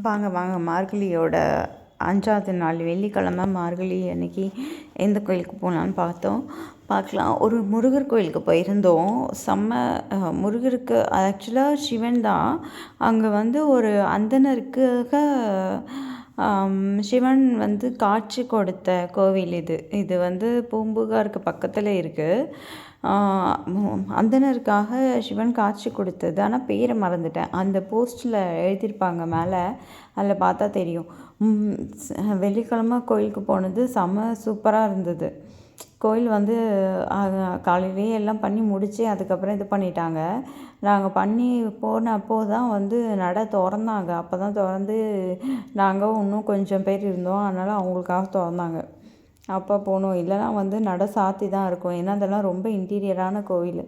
வாங்க வாங்க மார்கழியோட 5வது நாள் வெள்ளிக்கிழமை மார்கழி அன்னைக்கு எந்த கோயிலுக்கு போகலான்னு பார்க்கலாம். ஒரு முருகர் கோயிலுக்கு போயிருந்தோம். முருகருக்கு ஆக்சுவலாக சிவன் தான். அங்கே வந்து ஒரு அந்தணருக்காக சிவன் வந்து காட்சி கொடுத்த கோவில் இது. இது வந்து பூம்புகாருக்கு பக்கத்தில் இருக்குது. அந்தணருக்காக சிவன் காட்சி கொடுத்தது. ஆனால் பேரை மறந்துட்டேன். அந்த போஸ்ட்டில் எழுதியிருப்பாங்க மேலே, அதில் பார்த்தா தெரியும். வெள்ளிக்கிழமை கோயிலுக்கு போனது செம்ம சூப்பராக இருந்தது. கோயில் வந்து காலையிலேயே எல்லாம் பண்ணி முடித்து அதுக்கப்புறம் இது பண்ணிட்டாங்க. நாங்கள் பண்ணி போனப்போ தான் வந்து நடை திறந்தாங்க. அப்போ தான் திறந்து நாங்கள் இன்னும் கொஞ்சம் பேர் இருந்தோம். அதனால் அவங்களுக்காக திறந்தாங்க. அப்போ போனோம். இல்லைனா வந்து நடை சாத்தி தான் இருக்கும். ஏன்னா அதெல்லாம் ரொம்ப இன்டீரியரான கோவில்.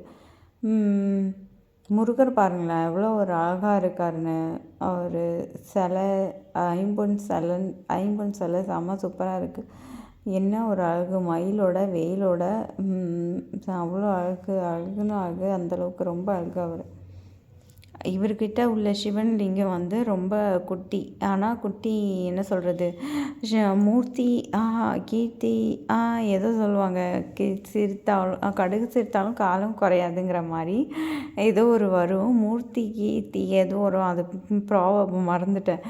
முருகர் பாருங்களேன் எவ்வளோ ஒரு அழகாக இருக்காருன்னு. அவர் சிலை ஐம்பொன் சிலை செம்ம சூப்பராக இருக்குது. என்ன ஒரு அழகு, மயிலோட வெயிலோட அவ்வளோ அழகுன்னு அழகு. அந்தளவுக்கு ரொம்ப அழகு அவர். இவர்கிட்ட உள்ள சிவன் லிங்கம் வந்து ரொம்ப குட்டி. ஆனால் குட்டி என்ன சொல்கிறது, மூர்த்தி கீர்த்தி ஏதோ சொல்லுவாங்க, சிரித்தாலும் கடுகு சிரித்தாலும் காலம் குறையாதுங்கிற மாதிரி ஏதோ ஒரு வரும். மூர்த்தி கீர்த்தி ஏதோ வரும். அது மறந்துட்டேன்.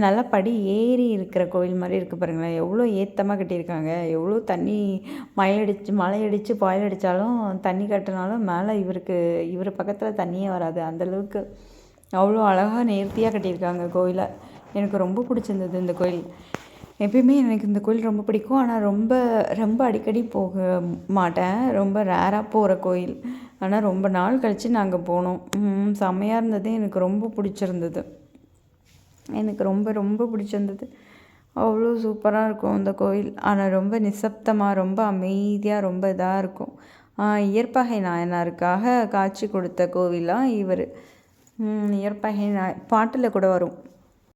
நல்லா படி ஏறி இருக்கிற கோயில் மாதிரி இருக்குது பாருங்களேன். எவ்வளோ ஏற்றமாக கட்டியிருக்காங்க. எவ்வளோ தண்ணி மழை அடித்து புயல் அடித்தாலும் தண்ணி கட்டினாலும் மேலே இவர் பக்கத்தில் தண்ணியே வராது. அந்தளவுக்கு அவ்வளோ அழகாக நேர்த்தியாக கட்டியிருக்காங்க கோயிலை. எனக்கு ரொம்ப பிடிச்சிருந்தது இந்த கோயில். எப்பயுமே எனக்கு இந்த கோயில் ரொம்ப பிடிக்கும். ஆனால் ரொம்ப ரொம்ப அடிக்கடி போக மாட்டேன். ரொம்ப ரேராக போகிற கோயில். ஆனால் ரொம்ப நாள் கழித்து நாங்கள் போனோம். செம்மையாக இருந்தது. எனக்கு ரொம்ப பிடிச்சிருந்தது. எனக்கு ரொம்ப ரொம்ப பிடிச்சிருந்தது. அவ்வளோ சூப்பராக இருக்கும் அந்த கோயில். ஆனால் ரொம்ப நிசப்தமாக, ரொம்ப அமைதியாக, ரொம்ப இதாக இருக்கும். இயற்பகை நாயனாருக்காக காட்சி கொடுத்த கோவிலாக இவர். இயற்பகை பாட்டில் கூட வரும்.